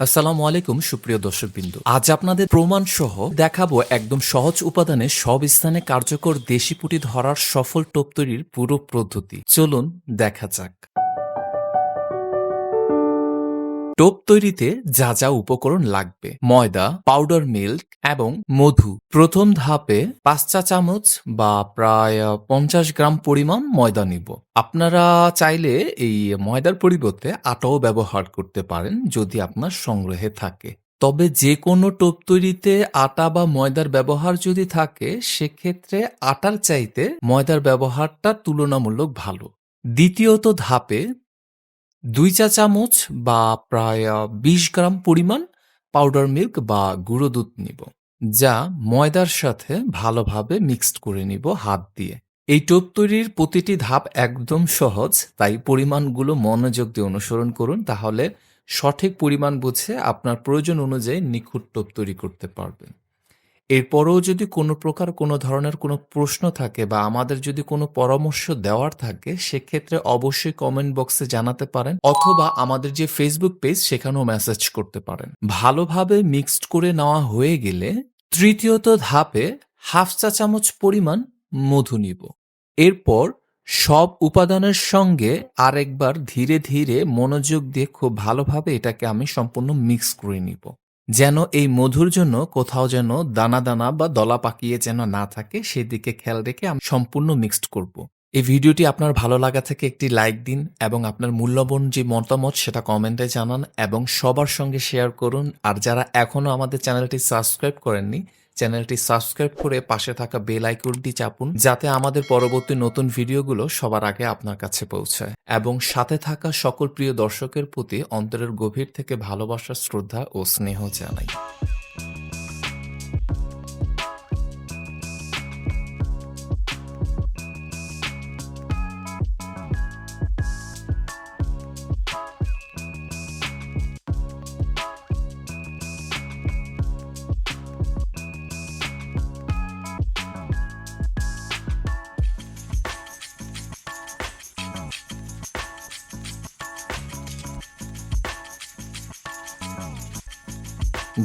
আসসালামু আলাইকুম সুপ্রিয় দর্শকবৃন্দ। আজ আপনাদের প্রমাণ সহ দেখাবো একদম সহজ উপাদানে সব স্থানে কার্যকর দেশি পুঁটি ধরার সফল টোপ তৈরির পুরো পদ্ধতি। চলুন দেখা যাক। টোপ তৈরিতে যা যা উপকরণ লাগবে: ময়দা, পাউডার মিল্ক এবং মধু। প্রথম ধাপে ৫ চা চামচ বা প্রায় ৫০ গ্রাম পরিমাণ ময়দা নিব। আপনারা চাইলে এই ময়দার পরিবর্তে আটাও ব্যবহার করতে পারেন যদি আপনার সংগ্রহে থাকে। তবে যে কোনো টোপ তৈরিতে আটা বা ময়দার ব্যবহার যদি থাকে সেক্ষেত্রে আটার চাইতে ময়দার ব্যবহারটা তুলনামূলক ভালো। দ্বিতীয়ত ধাপে ২ চা চামচ বা প্রায় ২০ গ্রাম পরিমাণ পাউডার মিল্ক বা গুঁড়ো দুধ নিব, যা ময়দার সাথে ভালোভাবে মিক্সড করে নিব হাত দিয়ে। এই টোপ তৈরির প্রতিটি ধাপ একদম সহজ, তাই পরিমাণগুলো মনোযোগ দিয়ে অনুসরণ করুন, তাহলে সঠিক পরিমাণ বুঝে আপনার প্রয়োজন অনুযায়ী নিখুঁত টোপ তৈরি করতে পারবেন। এরপরেও যদি কোনো ধরনের কোনো প্রশ্ন থাকে বা আমাদের যদি কোনো পরামর্শ দেওয়ার থাকে সেক্ষেত্রে অবশ্যই কমেন্ট বক্সে জানাতে পারেন, অথবা আমাদের যে ফেসবুক পেজ সেখানেও মেসেজ করতে পারেন। ভালোভাবে মিক্সড করে নেওয়া হয়ে গেলে তৃতীয়ত ধাপে ১/২ চা চামচ পরিমাণ মধু নিব। এরপর সব উপাদানের সঙ্গে আরেকবার ধীরে ধীরে মনোযোগ দিয়ে খুব ভালোভাবে এটাকে আমি সম্পূর্ণ মিক্স করে নিব, যেন এই মধুর জন্য কোথাও যেন দানা দানা বা দলা পাকিয়ে যেন না থাকে সেদিকে খেয়াল রেখে আমি সম্পূর্ণ মিক্সড করব। এই ভিডিওটি আপনার ভালো লাগা থেকে একটি লাইক দিন এবং আপনার মূল্যবান যে মতামত সেটা কমেন্টে জানান এবং সবার সঙ্গে শেয়ার করুন। আর যারা এখনও আমাদের চ্যানেলটি সাবস্ক্রাইব করেননি, চ্যানেলটি সাবস্ক্রাইব করে পাশে থাকা বেল আইকনটি চাপুন, যাতে আমাদের পরবর্তী নতুন ভিডিওগুলো সবার আগে আপনার কাছে পৌঁছায়। এবং সাথে থাকা সকল প্রিয় দর্শকের প্রতি অন্তরের গভীর থেকে ভালোবাসা, শ্রদ্ধা ও স্নেহ জানাই।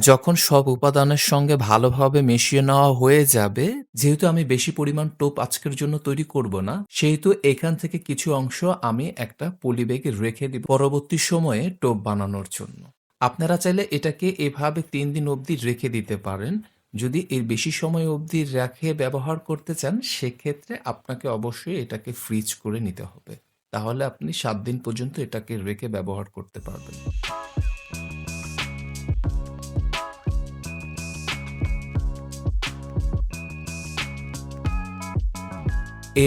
যখন সব উপাদানের সঙ্গে ভালোভাবে মিশিয়ে নেওয়া হয়ে যাবে, যেহেতু আমি বেশি পরিমাণ টোপ আজকের জন্য তৈরি করব না, সেহেতু এখান থেকে কিছু অংশ আমি একটা পলি ব্যাগে রেখে দিব পরবর্তী সময়ে টোপ বানানোর জন্য। আপনারা চাইলে এটাকে এভাবে ৩ দিন অবধি রেখে দিতে পারেন। যদি এর বেশি সময় অবধি রেখে ব্যবহার করতে চান সেক্ষেত্রে আপনাকে অবশ্যই এটাকে ফ্রিজ করে নিতে হবে, তাহলে আপনি ৭ দিন পর্যন্ত এটাকে রেখে ব্যবহার করতে পারবেন।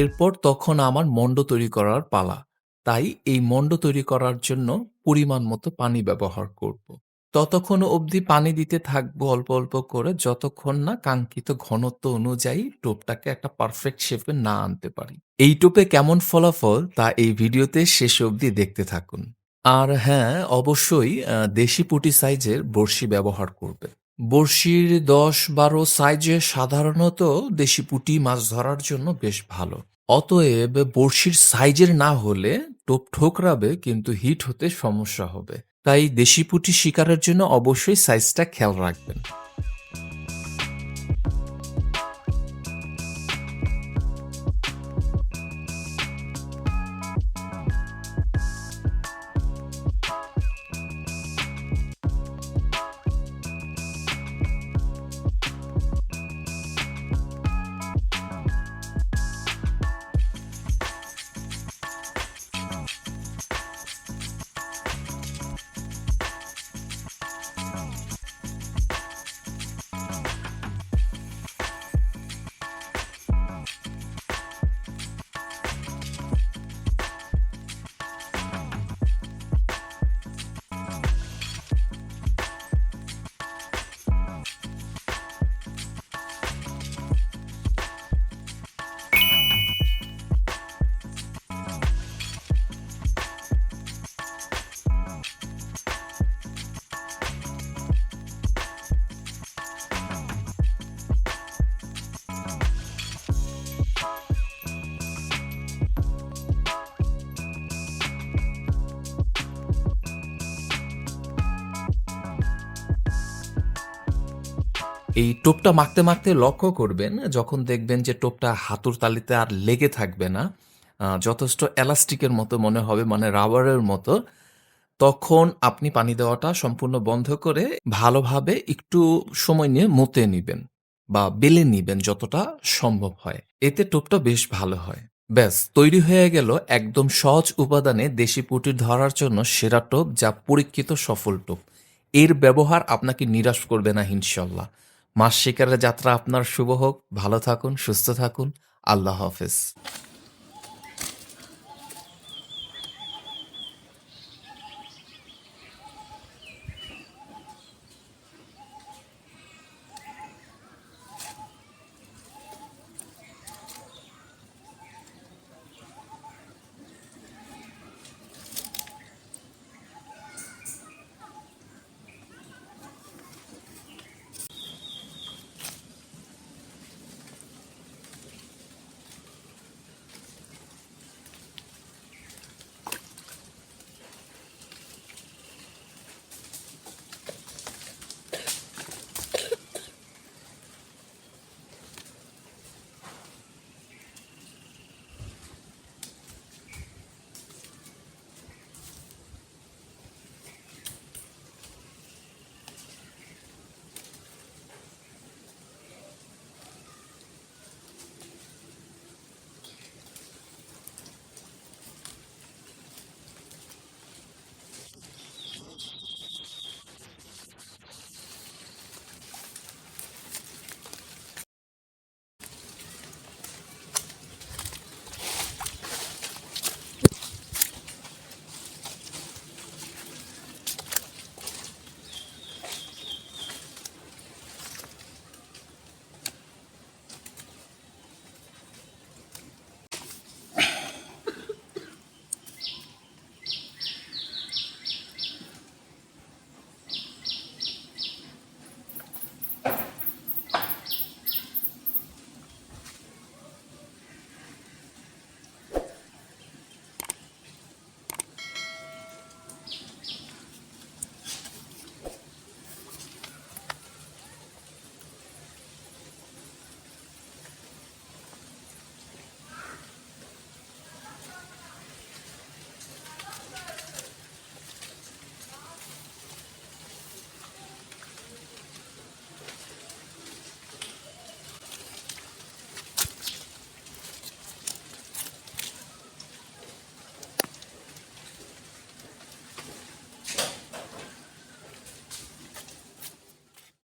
এরপর তখন আমার মণ্ড তৈরি করার পালা। তাই এই মণ্ড তৈরি করার জন্য পরিমাণ মতো পানি ব্যবহার করব। ততক্ষণ অবধি পানি দিতে থাকবো অল্প, অল্প করে, যতক্ষণ না কাঙ্ক্ষিত ঘনত্ব অনুযায়ী টোপটাকে একটা পারফেক্ট শেপে না আনতে পারি। এই টোপে কেমন ফলাফল তা এই ভিডিওতে শেষ অবধি দেখতে থাকুন। আর হ্যাঁ, অবশ্যই দেশি পুঁটি সাইজের বড়শি ব্যবহার করবেন। বড়শির ১০-১২ সাইজে সাধারণত দেশি পুঁটি মাছ ধরার জন্য বেশ ভালো। অতএব বড়শির সাইজের না হলে টোপ ঠোকরাবে কিন্তু হিট হতে সমস্যা হবে। তাই দেশি পুঁটি শিকারের জন্য অবশ্যই সাইজটা খেয়াল রাখবেন। এই টোপটা মাখতে মাখতে লক্ষ্য করবেন, যখন দেখবেন যে টোপটা হাঁটুর তালিতে আর লেগে থাকবে না, যথেষ্ট এলাস্টিকের মতো মনে হবে, মানে রাবারের মতো, তখন আপনি পানি দেওয়াটা সম্পূর্ণ বন্ধ করে ভালোভাবে একটু সময় নিয়ে মতে নিবেন বা বেলে নিবেন যতটা সম্ভব হয়। এতে টোপটা বেশ ভালো হয়। ব্যাস তৈরি হয়ে গেল একদম সহজ উপাদানে দেশি পুঁটি ধরার জন্য সেরা টোপ, যা পরীক্ষিত সফল টোপ। এর ব্যবহার আপনাকে নিরাশ করবে না ইনশাল্লাহ। মাছ শিকারের যাত্রা আপনার শুভ হোক। ভালো থাকুন, সুস্থ থাকুন। আল্লাহ হাফেজ।